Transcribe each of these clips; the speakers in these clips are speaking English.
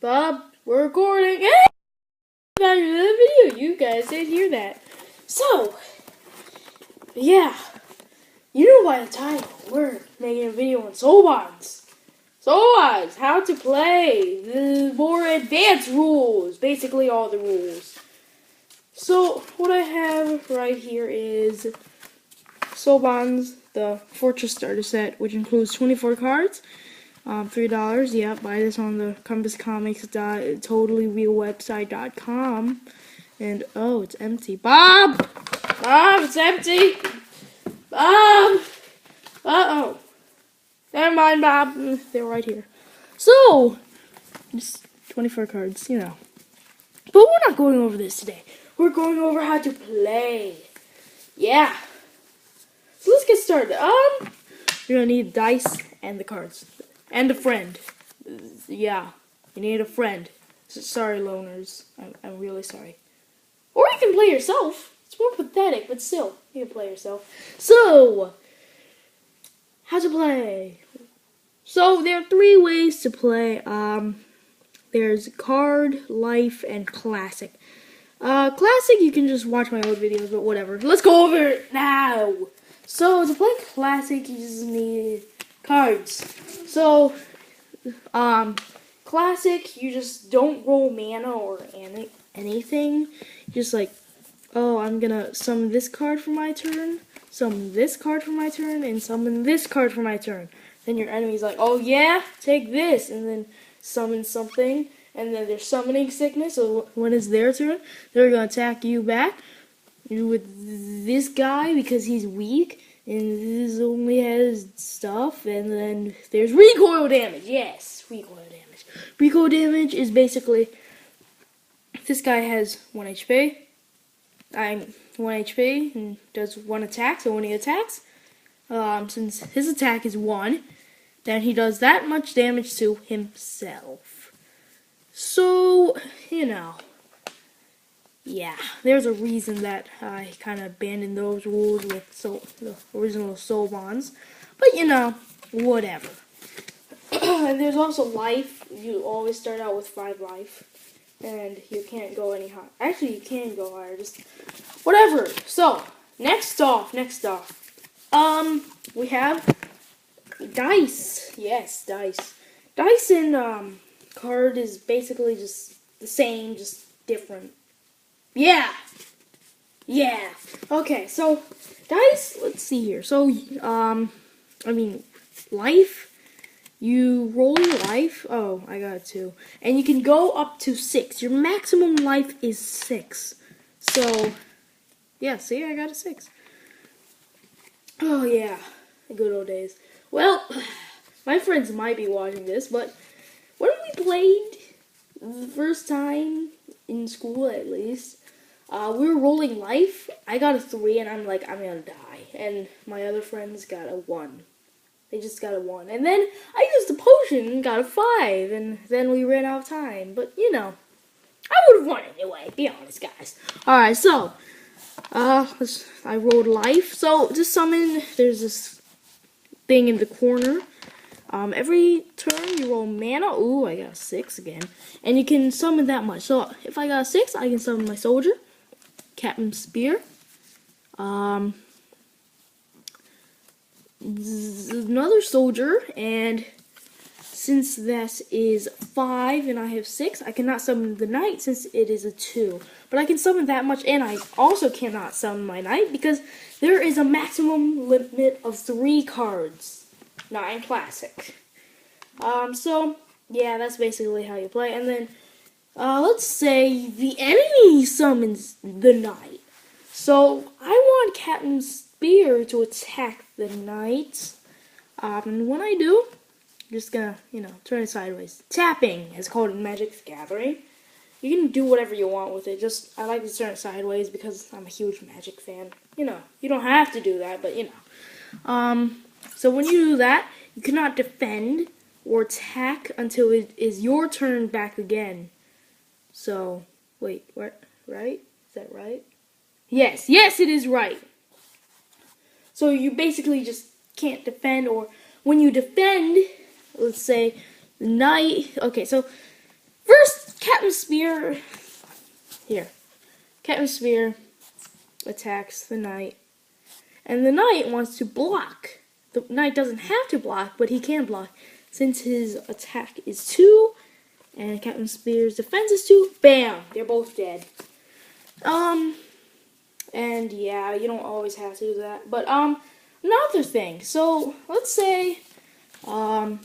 Bob, we're recording. Hey! Back to the video. You guys didn't hear that. So, yeah. You know by the title, we're making a video on Soul Bonds. Soul Bonds, how to play, the more advanced rules. Basically all the rules. So, what I have right here is Soul Bonds, the Fortress Starter Set, which includes 24 cards. $3. Yeah, buy this on the compasscomics.totallyrealwebsite.com. And oh, it's empty. Bob, it's empty. Bob. Uh-oh. Never mind, Bob. They're right here. So, just 24 cards, you know. But we're not going over this today. We're going over how to play. Yeah. So let's get started. You're gonna need dice and the cards. And a friend. Yeah. You need a friend. Sorry, loners. I'm really sorry. Or you can play yourself. It's more pathetic, but still, you can play yourself. So, how to play? So, there are 3 ways to play. There's card, life, and classic. Classic, you can just watch my old videos, but whatever. Let's go over it now. So, to play classic, you just need cards. So, classic, you just don't roll mana or anything. Just like, oh, I'm gonna summon this card for my turn, summon this card for my turn, and summon this card for my turn. Then your enemy's like, oh yeah, take this, and then summon something, and then they're summoning sickness, so when it's their turn, they're gonna attack you back with this guy because he's weak, and this only has stuff, and then there's recoil damage. Yes, recoil damage. Recoil damage is basically, this guy has 1 HP. I'm 1 HP and does 1 attack, so when he attacks, since his attack is 1, then he does that much damage to himself. So, you know, yeah, there's a reason that I kind of abandoned those rules with the original Soul Bonds. But, you know, whatever. And there's also life. You always start out with 5 life. And you can't go any higher. Actually, you can go higher. Just whatever. So, next off. We have dice. Yes, dice. Dice and card is basically just the same, just different. Yeah. Okay, so dice, let's see here. So, life. You roll your life. Oh, I got 2. And you can go up to 6. Your maximum life is 6. So, yeah, see, I got a 6. Oh, yeah. The good old days. Well, my friends might be watching this, but when we played the first time, in school at least, we were rolling life. I got a 3, and I'm like, I'm gonna die. And my other friends got a 1. They just got a 1. And then I used a potion and got a 5. And then we ran out of time. But, you know, I would have won anyway. Be honest, guys. Alright, so, I rolled life. So, to summon, there's this thing in the corner. Every turn you roll mana. Ooh, I got a 6 again. And you can summon that much. So, if I got a 6, I can summon my soldier. Captain Spear. Another soldier, and since that is 5 and I have 6, I cannot summon the knight since it is a 2. But I can summon that much, and I also cannot summon my knight because there is a maximum limit of 3 cards. Not in classic. So yeah, that's basically how you play. And then let's say the enemy summons the knight. So I want Captain Spear to attack the knight. And when I do, I'm just gonna, turn it sideways. Tapping is called in Magic the Gathering. You can do whatever you want with it. Just, I like to turn it sideways because I'm a huge Magic fan. You don't have to do that, but so when you do that, you cannot defend or attack until it is your turn back again. So, wait, what? Right? Is that right? Yes, it is right. So you basically just can't defend, or when you defend, let's say The knight. Okay, so first, Captain Spear. Here. Captain Spear attacks the knight. And the knight wants to block. The knight doesn't have to block, but he can block. Since his attack is 2, and Captain Spear's defense is 2, bam! They're both dead. And yeah, you don't always have to do that. But, another thing. So, let's say, 2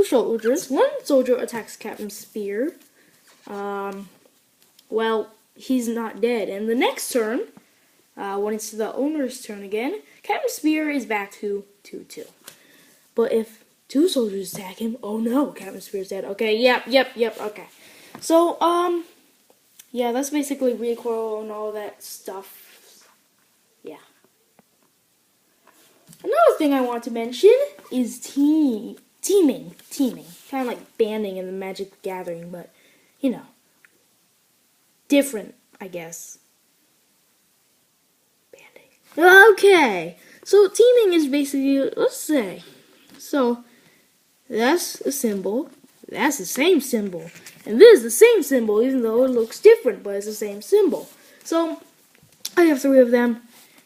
soldiers. One soldier attacks Captain Spear. Well, he's not dead. And the next turn, when it's the owner's turn again, Captain Spear is back to 2-2. But if 2 soldiers attack him, oh no, Captain Spear's dead. Okay, yep, okay. So, yeah, that's basically recoil and all that stuff. Yeah. Another thing I want to mention is teaming. Kind of like banding in the Magic the Gathering, but, you know, different, I guess. Okay, so teaming is basically, let's say, so that's a symbol, that's the same symbol, and this is the same symbol, even though it looks different, but it's the same symbol. So I have 3 of them.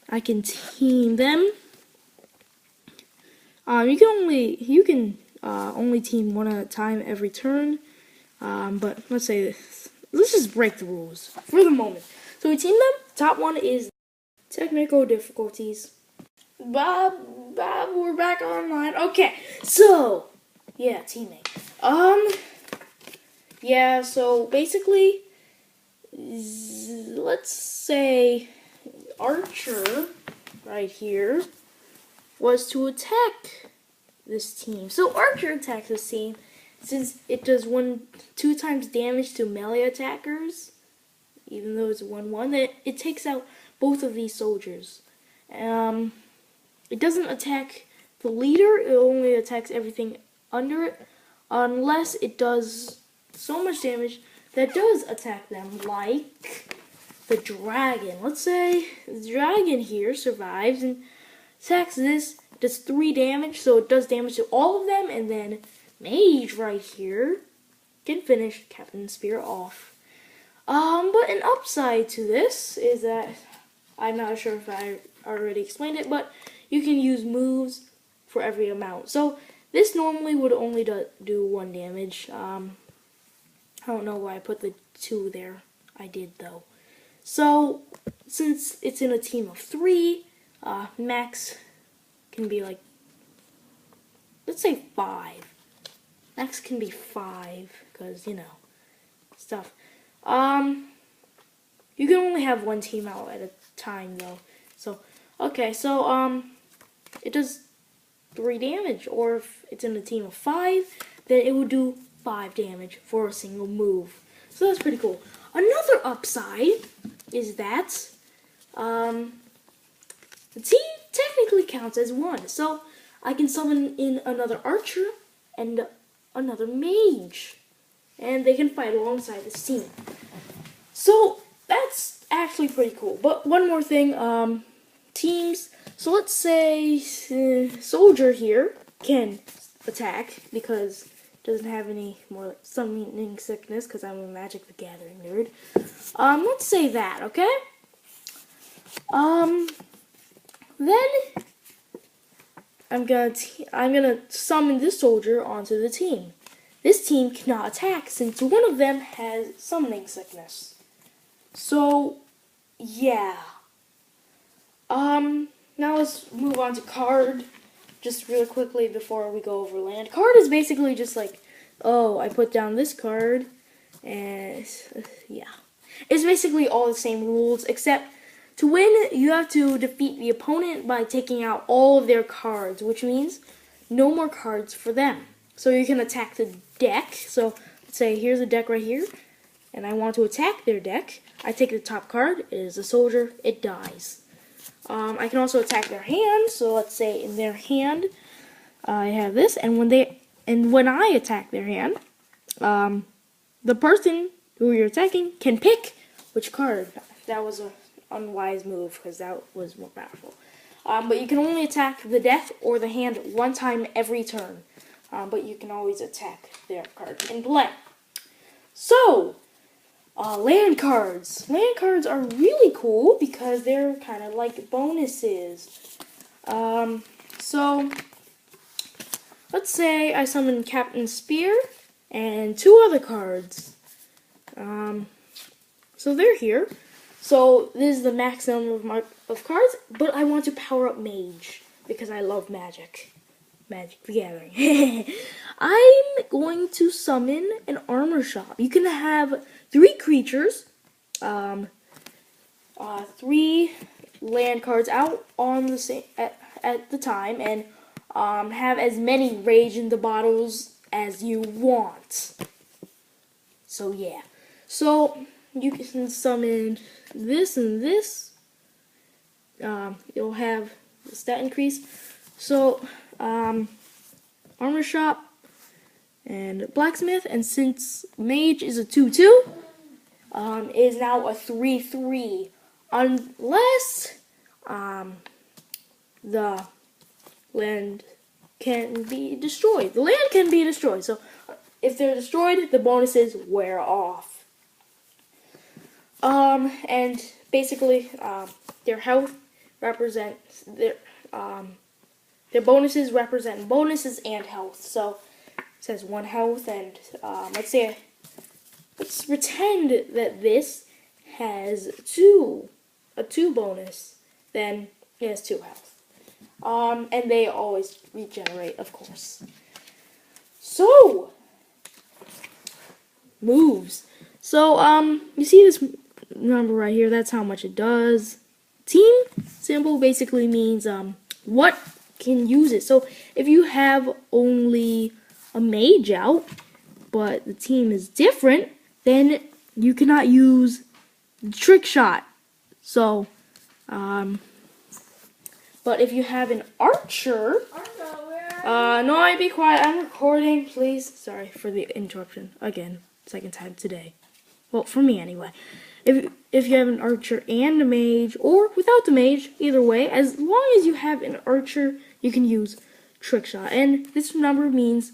I can team them. You can only team one at a time every turn. But let's say this. Let's just break the rules for the moment. So we team them. Top one is technical difficulties. Bob, we're back online. Okay, so yeah, teaming. Yeah. So basically, let's say Archer right here was to attack this team. So Archer attacks this team since it does 2 times damage to melee attackers, even though it's 1-1. It takes out both of these soldiers. It doesn't attack the leader, it only attacks everything under it, unless it does so much damage that does attack them, like the dragon. Let's say the dragon here survives and attacks this, does 3 damage, so it does damage to all of them, and then Mage right here can finish Captain Spear off. But an upside to this is that, I'm not sure if I already explained it, but you can use moves for every amount. So this normally would only do 1 damage. I don't know why I put the 2 there. I did though. So since it's in a team of 3, max can be like, let's say 5. Max can be 5 because, you know, stuff. You can only have 1 team out at a time though. So okay, so it does 3 damage, or if it's in a team of 5, then it would do 5 damage for a single move. So that's pretty cool. Another upside is that the team technically counts as 1. So I can summon in another archer and another mage, and they can fight alongside this team. So that's actually pretty cool. But one more thing, teams. So let's say soldier here can attack because it doesn't have any more summoning sickness because I'm a Magic the Gathering nerd. Let's say that, okay? Then I'm gonna summon this soldier onto the team. This team cannot attack since one of them has summoning sickness. So yeah. Now let's move on to card. Just real quickly before we go over land. Card is basically just like, oh, I put down this card, and yeah. It's basically all the same rules, except to win, you have to defeat the opponent by taking out all of their cards, which means no more cards for them. So you can attack the deck. So let's say here's a deck right here, and I want to attack their deck. I take the top card, it is a soldier, it dies. I can also attack their hand, so let's say in their hand, I have this, and when I attack their hand, the person who you're attacking can pick which card. That was an unwise move, because that was more powerful. But you can only attack the deck or the hand 1 time every turn. but you can always attack their cards in play. So, land cards. Land cards are really cool because they're kind of like bonuses. So, let's say I summon Captain Spear and 2 other cards. So they're here. So this is the max number of cards, but I want to power up Mage because I love Magic. Magic the Gathering. I'm going to summon an Armor Shop. You can have 3 creatures, 3 land cards out on the same at the time, and have as many Rage in the bottles as you want. So yeah. So you can summon this and this. You'll have the stat increase. So Armor Shop and Blacksmith, and since Mage is a 2/2, is now a 3/3, unless the land can be destroyed. The land can be destroyed. So if they're destroyed, the bonuses wear off. And basically, their health represents their bonuses represent bonuses and health. So it says 1 health, and let's pretend that this has a 2 bonus. Then it has 2 health. And they always regenerate, of course. So moves. So you see this number right here? That's how much it does. Team symbol basically means what can use it. So if you have only a mage out, but the team is different, then you cannot use the trick shot. So, but if you have an archer, no, be quiet. I'm recording, please. Sorry for the interruption again, 2nd time today. Well, for me anyway. If you have an archer and a mage, or without the mage, either way, as long as you have an archer, you can use trick shot. And this number means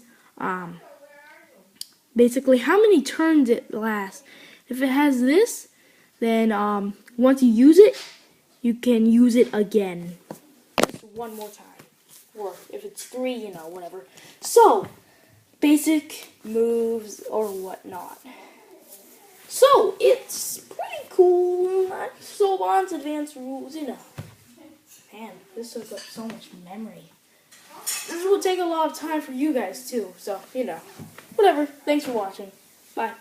basically how many turns it lasts. If it has this, then once you use it, you can use it again. Just 1 more time. Or if it's 3, you know, whatever. So, basic moves or whatnot. So, it's pretty cool. Not so on advanced rules, you know. Man, this took up so much memory. This will take a lot of time for you guys, too. So, you know. Whatever. Thanks for watching. Bye.